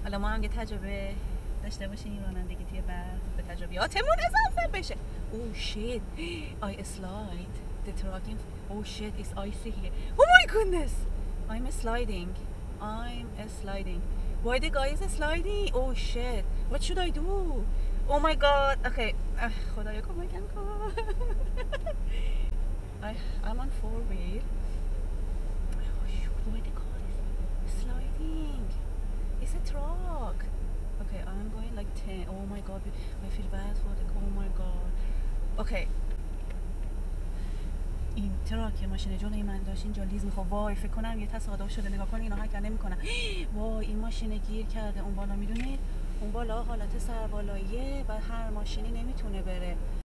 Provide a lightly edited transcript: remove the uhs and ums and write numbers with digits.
حالا ما هم یه تجربه داشته باشیم رانندگی توی برف به تجربیاتمون اضافه بشه. Oh shit, I slide. The truck in... Oh shit, it's icy here. Oh my goodness, I'm sliding. Why the guy is sliding? Oh shit, what should I do? Oh my god. Okay, خدایا کمکم کن. I'm on 4-wheel. Oh shoot, why the car is sliding? It's a truck. Okay, I'm going like 10. Oh my god, I feel bad for the... Oh my god. Okay. این تراک ماشین جلوی من داشت اینجا لیز میخواد. وای فکر کنم یه تصادف شده. نگاه کن اینا حرکت نمیکنن. وای این ماشین گیر کرده اون بالا. میدونید اون بالا حالت سربالاییه و هر ماشینی نمیتونه بره.